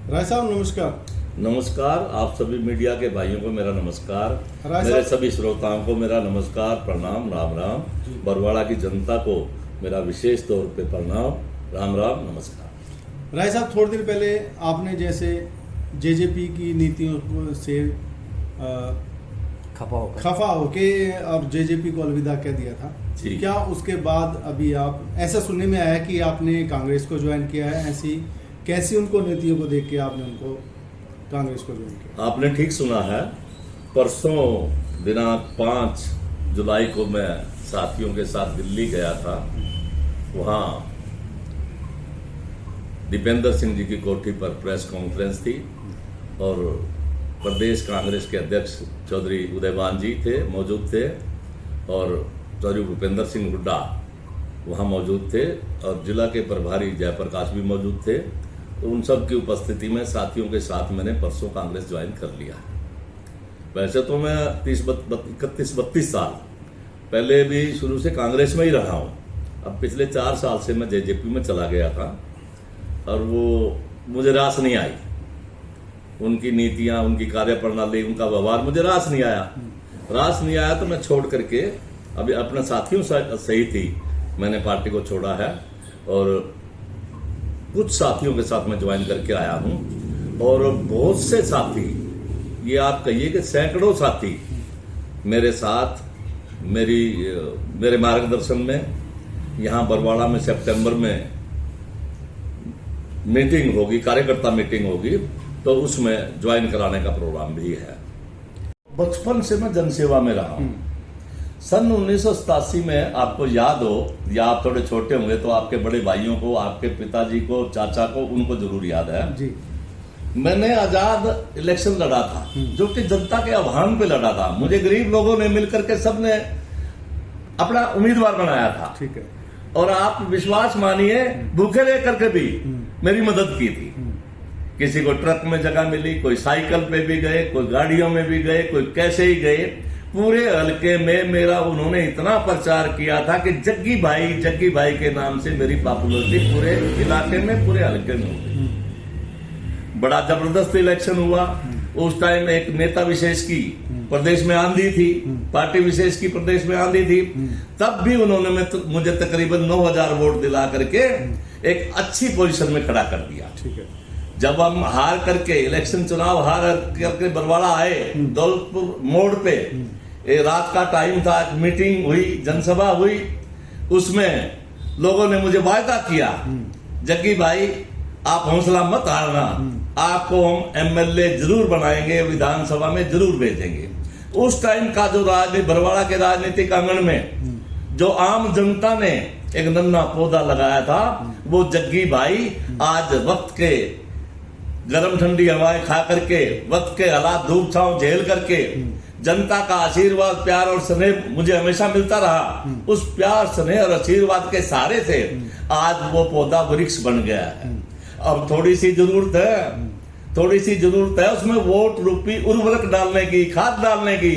राय साहब नमस्कार। नमस्कार। आप सभी मीडिया के भाइयों को मेरा नमस्कार, मेरे सभी श्रोताओं को मेरा नमस्कार, प्रणाम, राम राम। बरवाड़ा की जनता को मेरा विशेष तौर पे प्रणाम, राम राम, नमस्कार। राय साहब, थोड़े दिन पहले आपने जैसे जेजेपी की नीतियों से खफा होके और जेजेपी को अलविदा कह दिया था, क्या उसके बाद अभी आप ऐसा सुनने में आया कि आपने कांग्रेस को ज्वाइन किया है? ऐसी कैसी उनको नीतियों को देख के आपने उनको कांग्रेस को ज्वाइन किया? आपने ठीक सुना है। परसों दिनांक 5 जुलाई को मैं साथियों के साथ दिल्ली गया था। वहां दीपेंद्र सिंह जी की कोठी पर प्रेस कॉन्फ्रेंस थी और प्रदेश कांग्रेस के अध्यक्ष चौधरी उदयभान जी मौजूद थे और चौधरी भूपेंद्र सिंह हुड्डा वहाँ मौजूद थे और जिला के प्रभारी जयप्रकाश भी मौजूद थे। तो उन सब की उपस्थिति में साथियों के साथ मैंने परसों कांग्रेस ज्वाइन कर लिया। वैसे तो मैं 31-32 साल पहले भी शुरू से कांग्रेस में ही रहा हूँ। अब पिछले 4 साल से मैं जेजेपी में चला गया था और वो मुझे रास नहीं आई। उनकी नीतियां, उनकी कार्यप्रणाली, उनका व्यवहार मुझे रास नहीं आया तो मैं छोड़ करके अभी अपने साथियों सहित ही मैंने पार्टी को छोड़ा है और कुछ साथियों के साथ मैं ज्वाइन करके आया हूं और बहुत से साथी, ये आप कहिए कि सैकड़ों साथी मेरे साथ मेरे मार्गदर्शन में यहाँ बरवाड़ा में सितंबर में मीटिंग होगी, कार्यकर्ता मीटिंग होगी, तो उसमें ज्वाइन कराने का प्रोग्राम भी है। बचपन से मैं जनसेवा में रहा हूं। सन 1987 में आपको याद हो या आप थोड़े छोटे होंगे तो आपके बड़े भाइयों को, आपके पिताजी को, चाचा को, उनको जरूर याद है जी। मैंने आजाद इलेक्शन लड़ा था जो कि जनता के आह्वान पे लड़ा था। मुझे गरीब लोगों ने मिलकर के सबने अपना उम्मीदवार बनाया था। ठीक है। और आप विश्वास मानिए, भूखे रह करके भी मेरी मदद की थी। किसी को ट्रक में जगह मिली, कोई साइकिल पे भी गए, कोई गाड़ियों में भी गए, कोई कैसे ही गए। पूरे हलके में मेरा उन्होंने इतना प्रचार किया था कि जग्गी भाई के नाम से मेरी पॉपुलरिटी पूरे इलाके में, पूरे हलके में हो गई। बड़ा जबरदस्त इलेक्शन हुआ। उस टाइम एक नेता विशेष की प्रदेश में आंधी थी, पार्टी विशेष की प्रदेश में आंधी थी। तब भी उन्होंने मुझे तकरीबन 9000 वोट दिला करके एक अच्छी पोजीशन में खड़ा कर दिया। ठीक है। जब हम हार करके इलेक्शन चुनाव हार करके बरवाड़ा आए, दौलतपुर मोड़ पे रात का टाइम था, मीटिंग हुई, जनसभा हुई। उसमें लोगों ने मुझे वायदा किया, जग्गी भाई आप हौसला मत हारना, आपको हम एमएलए जरूर बनाएंगे, विधानसभा में जरूर भेजेंगे। उस टाइम का जो बरवाड़ा के राजनीतिक आंगन में जो आम जनता ने एक नन्हा पौधा लगाया था, वो जग्गी भाई आज वक्त के गरम ठंडी हवाएं खा करके, वक्त के हालात धूप छांव झेल करके, जनता का आशीर्वाद, प्यार और स्नेह मुझे हमेशा मिलता रहा। उस प्यार, स्नेह और आशीर्वाद के सहारे से आज वो पौधा वृक्ष बन गया है। अब थोड़ी सी जरूरत है उसमें वोट रूपी उर्वरक डालने की, खाद डालने की।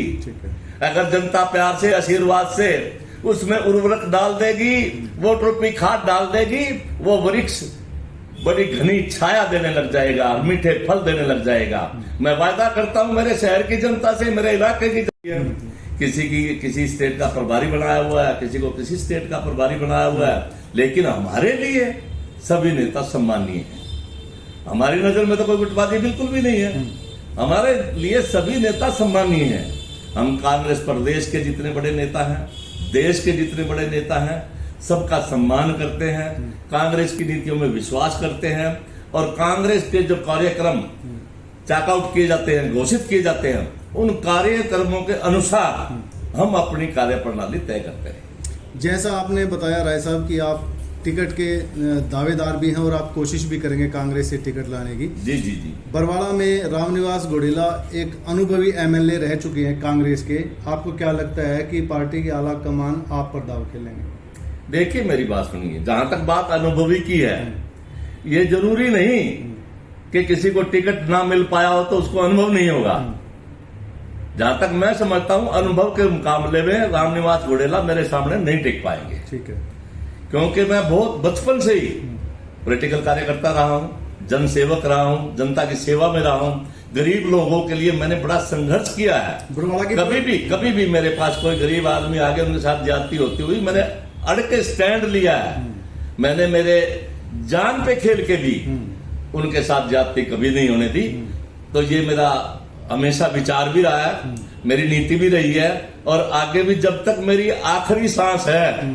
अगर जनता प्यार से, आशीर्वाद से उसमें उर्वरक डाल देगी, वोट रूपी खाद डाल देगी, वो वृक्ष बड़ी घनी छाया देने लग जाएगा, मीठे फल देने लग जाएगा। मैं वायदा करता हूं मेरे शहर की जनता से, मेरे इलाके की किसी स्टेट का प्रभारी बनाया हुआ है, किसी को किसी स्टेट का प्रभारी बनाया हुआ है, लेकिन हमारे लिए सभी नेता सम्मानीय हैं। हमारी नजर में तो कोई गुटबाजी बिल्कुल भी नहीं है। हमारे लिए सभी नेता सम्मानीय हैं। हम कांग्रेस प्रदेश के जितने बड़े नेता हैं, देश के जितने बड़े नेता हैं, सबका सम्मान करते हैं, कांग्रेस की नीतियों में विश्वास करते हैं और कांग्रेस के जो कार्यक्रम चेकआउट किए जाते हैं, घोषित किए जाते हैं, उन कार्यक्रमों के अनुसार हम अपनी कार्यप्रणाली तय करते हैं। जैसा आपने बताया राय साहब कि आप टिकट के दावेदार भी हैं और आप कोशिश भी करेंगे कांग्रेस से टिकट लाने की। जी। बरवाड़ा में रामनिवास घोडेला एक अनुभवी एमएलए रह चुके हैं कांग्रेस के। आपको क्या लगता है कि पार्टी की आला कमान आप पर दाव खेलेंगे? देखिए, मेरी बात सुनिए। जहां तक बात अनुभवी की है, ये जरूरी नहीं कि किसी को टिकट ना मिल पाया हो तो उसको अनुभव नहीं होगा। जहां तक मैं समझता हूं, अनुभव के मुकाबले में रामनिवास घोडेला मेरे सामने नहीं टिक पाएंगे। ठीक है। क्योंकि मैं बहुत बचपन से ही पॉलिटिकल कार्यकर्ता रहा हूं, जन सेवक रहा हूं, जनता की सेवा में रहा हूं, गरीब लोगों के लिए मैंने बड़ा संघर्ष किया है। कभी भी मेरे पास कोई गरीब आदमी आगे उनके साथ ज्यादती होती हुई मैंने अड़ के स्टैंड लिया है। मैंने मेरे जान पे खेल के भी उनके साथ ज्यादती कभी नहीं होने दी। तो ये मेरा हमेशा विचार भी रहा है, मेरी नीति भी रही है, और आगे भी जब तक मेरी आखिरी सांस है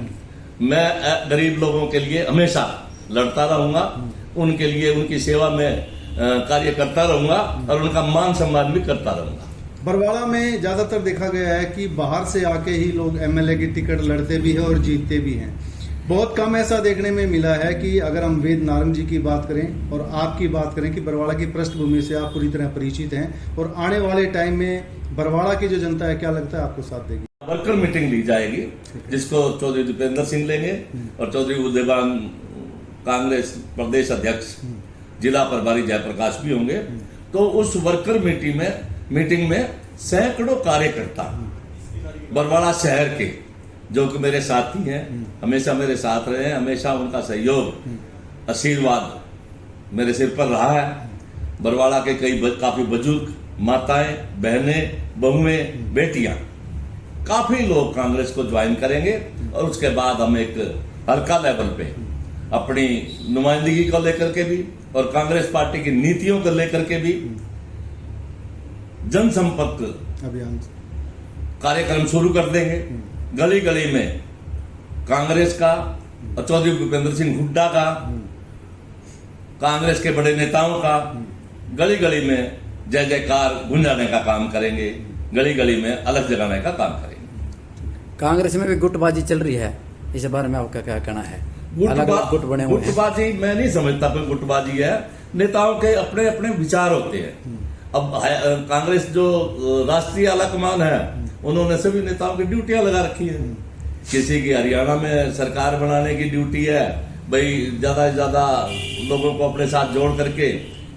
मैं गरीब लोगों के लिए हमेशा लड़ता रहूंगा, उनके लिए उनकी सेवा में कार्य करता रहूंगा और उनका मान सम्मान भी करता रहूंगा। बरवाड़ा में ज्यादातर देखा गया है कि बाहर से आके ही लोग एमएलए की टिकट लड़ते भी हैं और जीतते भी हैं। बहुत कम ऐसा देखने में मिला है कि अगर हम वेद नारंग जी की बात करें और आपकी बात करें कि बरवाड़ा की पृष्ठभूमि से आप पूरी तरह परिचित हैं और आने वाले टाइम में बरवाड़ा की जो जनता है, क्या लगता है आपको साथ देगी? वर्कर मीटिंग ली जाएगी जिसको चौधरी दीपेंद्र सिंह लेंगे और चौधरी उदयवान कांग्रेस प्रदेश अध्यक्ष जिला प्रभारी जयप्रकाश भी होंगे। तो उस वर्कर मीटिंग में सैकड़ों कार्यकर्ता बरवाड़ा शहर के जो कि मेरे साथी हैं, हमेशा मेरे साथ रहे हैं, हमेशा उनका सहयोग आशीर्वाद मेरे सिर पर रहा है। बरवाड़ा के काफी बुजुर्ग माताएं, बहनें, बहुएं, बेटियां, काफी लोग कांग्रेस को ज्वाइन करेंगे और उसके बाद हम एक हल्का लेवल पे अपनी नुमाइंदगी को लेकर के भी और कांग्रेस पार्टी की नीतियों को लेकर के भी जनसंपर्क अभियान कार्यक्रम शुरू कर देंगे। गली गली में कांग्रेस का और चौधरी भूपेंद्र सिंह हुड्डा का, कांग्रेस के बड़े नेताओं का गली गली में जय जयकार गुंजाने का काम करेंगे, गली गली में अलग जगाने का काम करेंगे। कांग्रेस में भी गुटबाजी चल रही है, इस बारे में आपका क्या कहना है? अलग अलग गुट बने हुए हैं। गुटबाजी मैं नहीं समझता कोई गुटबाजी है। नेताओं के अपने अपने विचार होते हैं। अब कांग्रेस जो राष्ट्रीय आलाकमान है उन्होंने सभी नेताओं की ड्यूटियां लगा रखी है। किसी की हरियाणा में सरकार बनाने की ड्यूटी है, भाई ज्यादा से ज्यादा लोगों को अपने साथ जोड़ करके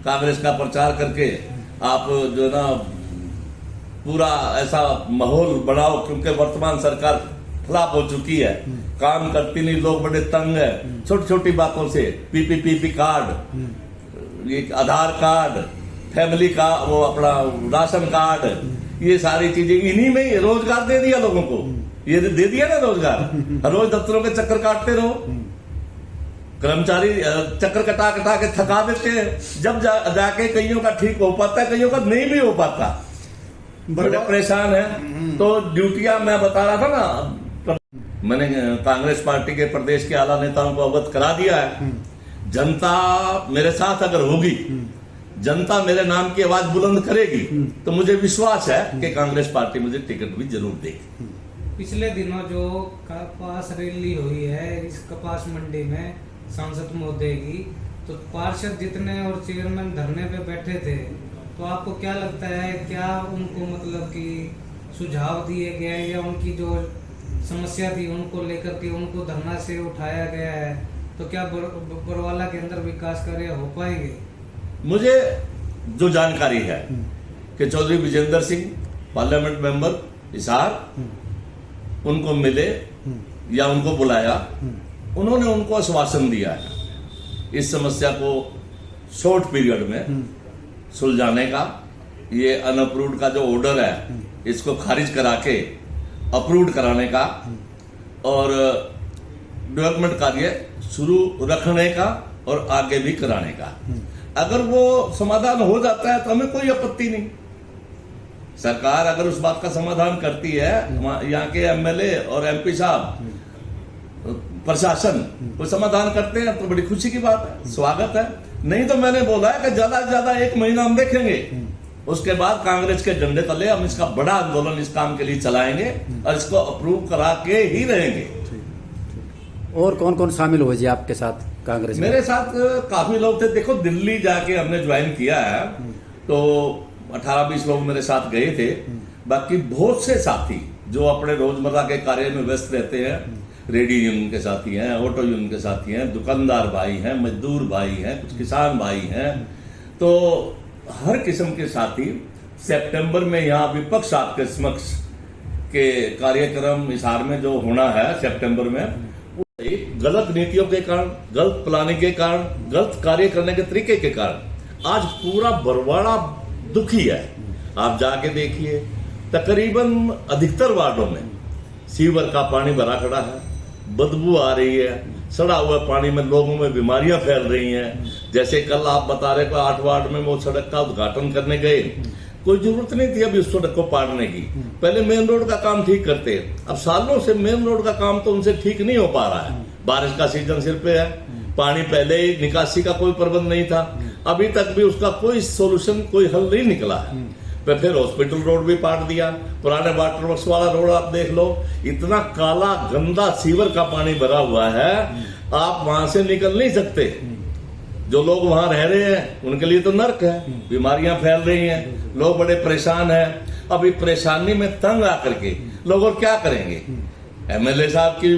कांग्रेस का प्रचार करके आप जो है ना पूरा ऐसा माहौल बनाओ, क्योंकि वर्तमान सरकार खिलाफ हो चुकी है, काम करती नहीं, लोग बड़े तंग है छोटी छोटी बातों से। पीपीपी कार्ड, ये आधार कार्ड, फैमिली का वो अपना राशन कार्ड, ये सारी चीजें, इन्हीं में ही रोजगार दे दिया लोगों को। ये दे दिया ना रोजगार। रोज दफ्तरों के चक्कर काटते रहो, कर्मचारी चक्कर कटा कटा के थका देते हैं। जब जाके कईयों का ठीक हो पाता है, कईयों का नहीं भी हो पाता, बड़े परेशान है। तो ड्यूटियां मैं बता रहा था ना, मैंने कांग्रेस पार्टी के प्रदेश के आला नेताओं को अवगत करा दिया है। जनता मेरे साथ अगर होगी, जनता मेरे नाम की आवाज बुलंद करेगी, तो मुझे विश्वास है कि कांग्रेस पार्टी मुझे टिकट भी जरूर देगी। पिछले दिनों जो कपास रैली हुई है इस कपास मंडी में सांसद महोदय की, तो पार्षद जितने और चेयरमैन धरने पे बैठे थे, तो आपको क्या लगता है, क्या उनको मतलब कि सुझाव दिए गए या उनकी जो समस्या थी उनको लेकर के उनको धरना से उठाया गया है, तो क्या बरवाला के अंदर विकास कार्य हो पाएंगे? मुझे जो जानकारी है कि चौधरी विजेंद्र सिंह पार्लियामेंट मेंबर हिसार उनको मिले या उनको बुलाया, उन्होंने उनको आश्वासन दिया है इस समस्या को शॉर्ट पीरियड में सुलझाने का। ये अनअप्रूव्ड का जो ऑर्डर है इसको खारिज करा के अप्रूव्ड कराने का और डेवलपमेंट कार्य शुरू रखने का और आगे भी कराने का। अगर वो समाधान हो जाता है तो हमें कोई आपत्ति नहीं। सरकार अगर उस बात का समाधान करती है, यहाँ के एमएलए और एमपी साहब, प्रशासन वो समाधान करते हैं तो बड़ी खुशी की बात है, स्वागत है। नहीं तो मैंने बोला है कि ज्यादा से ज्यादा 1 महीना हम देखेंगे, उसके बाद कांग्रेस के झंडे तले हम इसका बड़ा आंदोलन इस काम के लिए चलाएंगे और इसको अप्रूव करा के ही रहेंगे। और कौन कौन शामिल हुए जी आपके साथ कांग्रेस में? मेरे साथ काफी लोग थे। देखो, दिल्ली जाके हमने ज्वाइन किया है तो 18-20 लोग मेरे साथ गए थे। बाकी बहुत से साथी जो अपने रोजमर्रा के कार्य में व्यस्त रहते हैं, रेडी यूनियन के साथी हैं, ऑटो यूनियन के साथी हैं, दुकानदार भाई हैं, मजदूर भाई हैं, कुछ किसान भाई हैं, तो हर किस्म के साथी सितंबर में यहाँ विपक्ष आपके समक्ष के कार्यक्रम हिसार में जो होना है सितंबर में, गलत नीतियों के कारण, गलत प्लानिंग के कारण, गलत कार्य करने के तरीके के कारण आज पूरा बरवाड़ा दुखी है। आप जाके देखिए, तकरीबन अधिकतर वार्डों में सीवर का पानी भरा खड़ा है, बदबू आ रही है, सड़ा हुआ पानी में लोगों में बीमारियां फैल रही हैं। जैसे कल आप बता रहे थे 8 वार्ड में वो सड़क का उद्घाटन करने गए, कोई जरूरत नहीं थी अभी उस सड़क को पाड़ने की, पहले मेन रोड का काम ठीक करते। अब सालों से मेन रोड का काम तो उनसे ठीक नहीं हो पा रहा है। बारिश का सीजन सिर पे है, पानी पहले ही, निकासी का कोई प्रबंध नहीं था, अभी तक भी उसका कोई सोल्यूशन, कोई हल नहीं निकला है। फिर हॉस्पिटल रोड भी पाट दिया, पुराने वाटर वर्क्स वाला रोड आप देख लो, इतना काला गंदा सीवर का पानी भरा हुआ है, आप वहां से निकल नहीं सकते। जो लोग वहां रह रहे हैं उनके लिए तो नर्क है, बीमारियां फैल रही हैं, लोग बड़े परेशान हैं। अभी परेशानी में तंग आकर के लोग और क्या करेंगे? एमएलए साहब की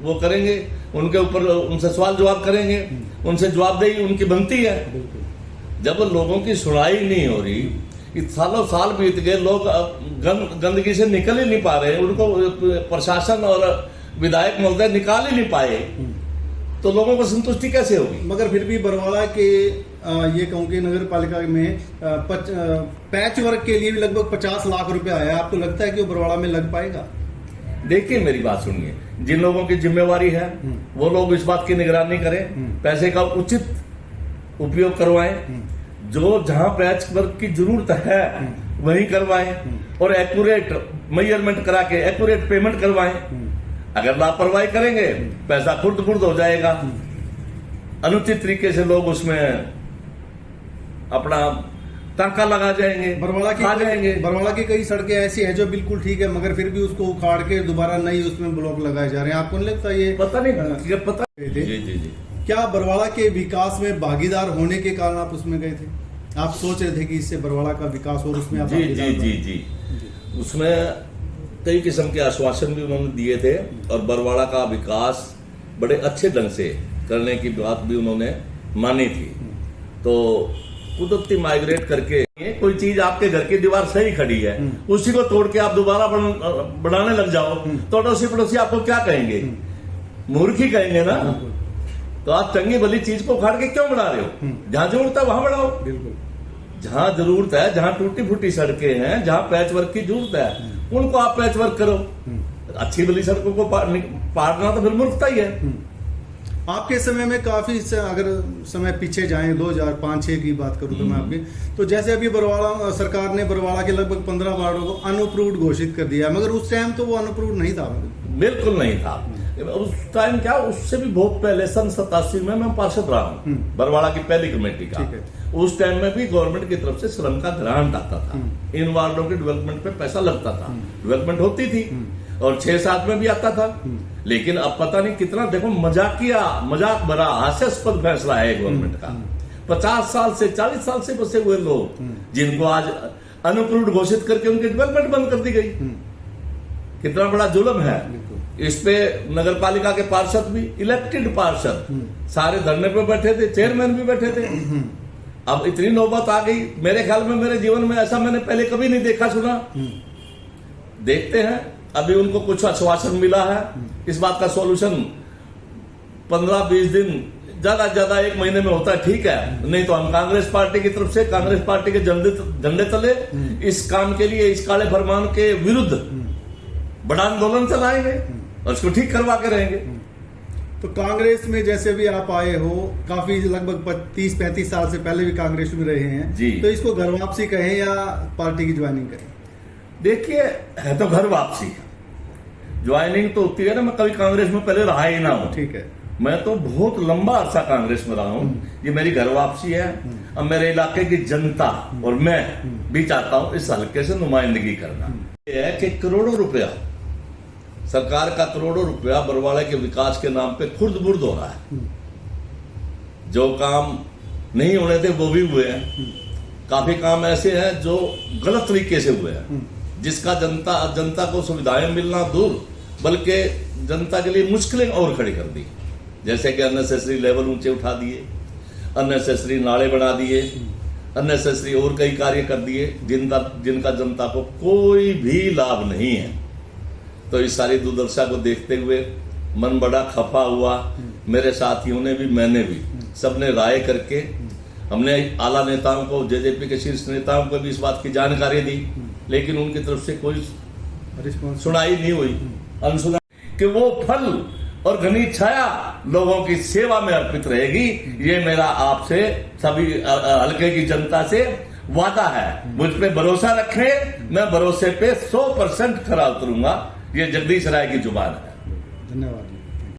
वो करेंगे, उनके ऊपर उनसे सवाल जवाब करेंगे, उनसे जवाबदेही उनकी बनती है। जब लोगों की सुनाई नहीं हो रही, सालों साल बीत गए, लोग गंदगी से निकल ही नहीं पा रहे, उनको प्रशासन और विधायक महोदय निकाल ही नहीं पाए, तो लोगों को संतुष्टि कैसे होगी? मगर फिर भी बरवाड़ा के ये कहूँ कि नगर पालिका में पैच वर्क के लिए भी लगभग 50 लाख रुपए आया। आपको लगता है कि वो बरवाड़ा में लग पाएगा? देखिए मेरी बात सुनिए, जिन लोगों की जिम्मेवारी है वो लोग इस बात की निगरानी करें, पैसे का उचित उपयोग करवाएं, जो जहां पैच वर्क की जरूरत है वही करवाएं, और एक्यूरेट मेजरमेंट करा के एक्यूरेट पेमेंट करवाएं। अगर लापरवाही करेंगे पैसा खुर्द हो जाएगा, अनुचित तरीके से लोग उसमें अपना टाका लगा जाएंगे, बरवाड़ा की कई सड़कें ऐसी हैं जो बिल्कुल ठीक है, मगर फिर भी उसको उखाड़ के दोबारा नई उसमें ब्लॉक लगाए जा रहे हैं। आपको नहीं लगता ये पता नहीं पता? जी। क्या बरवाड़ा के विकास में भागीदार होने के कारण आप उसमें गए थे? आप सोच रहे थे कि इससे बरवाड़ा का विकास और उसमें आप जी। उसमें कई किस्म के आश्वासन भी उन्होंने दिए थे, और बरवाड़ा का विकास बड़े अच्छे ढंग से करने की बात भी उन्होंने मानी थी। तो कुदरती माइग्रेट करके कोई चीज आपके घर की दीवार सही खड़ी है, उसी को तोड़ के आप दोबारा बनाने लग जाओ, तो अड़ोसी पड़ोसी आपको क्या कहेंगे? मूर्ख ही कहेंगे ना। तो आप चंगी भली चीज को उखाड़ के क्यों बना रहे हो? जहां जरूरत है वहां बढ़ाओ। बिल्कुल, जहां जरूरत है, जहां टूटी फूटी सड़कें हैं, जहां पैच वर्क की जरूरत है, उनको आप पैच वर्क करो। अच्छी भली सड़कों को पाड़ना तो फिर मूर्खता ही है। आपके समय में काफी अगर समय पीछे जाएं, 2005-6 की बात करूं तो मैं आपकी, तो जैसे अभी बरवाड़ा सरकार ने बरवाड़ा के लगभग 15 वार्डों को अनअप्रूव्ड घोषित कर दिया, मगर उस टाइम तो वो अनअप्रूव्ड नहीं था। बिल्कुल नहीं था उस टाइम। क्या, उससे भी बहुत पहले सन 87 में मैं पार्षद रहा हूँ बरवाड़ा की पहली कमेटी का। उस टाइम में भी गवर्नमेंट की तरफ से श्रम का ग्रांट आता था, इन वार्डों के डेवलपमेंट पे पैसा लगता था, डेवलपमेंट होती थी, और 6-7 में भी आता था। लेकिन अब पता नहीं कितना, देखो मजाक भरा हास्यास्पद फैसला है गवर्नमेंट का। 50 साल से 40 साल से बसे हुए लोग जिनको आज अनअप्रूव्ड घोषित करके उनकी डेवलपमेंट बंद कर दी गई, कितना बड़ा जुल्म है। इस पे नगर पालिका के पार्षद भी, इलेक्टेड पार्षद सारे धरने पे बैठे थे, चेयरमैन भी बैठे थे। अब इतनी नौबत आ गई, मेरे ख्याल में मेरे जीवन में ऐसा मैंने पहले कभी नहीं देखा सुना। देखते हैं, अभी उनको कुछ आश्वासन मिला है, इस बात का सॉल्यूशन 15-20 दिन, ज्यादा 1 महीने में होता है, ठीक है। नहीं तो हम कांग्रेस पार्टी की तरफ से, कांग्रेस पार्टी के झंडे तले इस काम के लिए, इस काले फरमान के विरुद्ध बड़ा आंदोलन चलाएंगे और इसको ठीक करवा के रहेंगे। तो कांग्रेस में जैसे भी आप आए हो, काफी लगभग 30-35 साल से पहले भी कांग्रेस में रहे हैं जी, तो इसको घर वापसी कहें या पार्टी की ज्वाइनिंग करें? देखिए, है तो घर वापसी, ज्वाइनिंग तो होती है ना। मैं कभी कांग्रेस में पहले रहा ही ना हूं, ठीक है। मैं तो बहुत लंबा अरसा कांग्रेस में रहा हूं, ये मेरी घर वापसी है। अब मेरे इलाके की जनता और मैं भी चाहता हूं इस हल्के से नुमाइंदगी करना। ये है कि करोड़ों रुपया, सरकार का करोड़ों रुपया बरवाड़ा के विकास के नाम पे खुर्द बुर्द हो रहा है। जो काम नहीं होने थे वो भी हुए हैं, काफी काम ऐसे हैं जो गलत तरीके से हुए हैं, जिसका जनता को सुविधाएं मिलना दूर, बल्कि जनता के लिए मुश्किलें और खड़ी कर दी। जैसे कि अननेसेसरी लेवल ऊंचे उठा दिए, अननेसेसरी नाले बना दिए, अननेसेसरी और कई कार्य कर दिए जिनका जनता को कोई भी लाभ नहीं है। तो इस सारी दुर्दशा को देखते हुए मन बड़ा खफा हुआ। मेरे साथियों ने भी, मैंने भी, सबने राय करके हमने आला नेताओं को, जेजेपी के शीर्ष नेताओं को भी इस बात की जानकारी दी, लेकिन उनकी तरफ से कोई रिस्पॉन्स सुनाई नहीं हुई, अनसुना। कि वो फल और घनी छाया लोगों की सेवा में अर्पित रहेगी, ये मेरा आपसे सभी हल्के की जनता से वादा है। मुझ पे भरोसा रखें, मैं भरोसे पे 100% खरा उतरूंगा। ये जगदीश राय की जुबान है। धन्यवाद।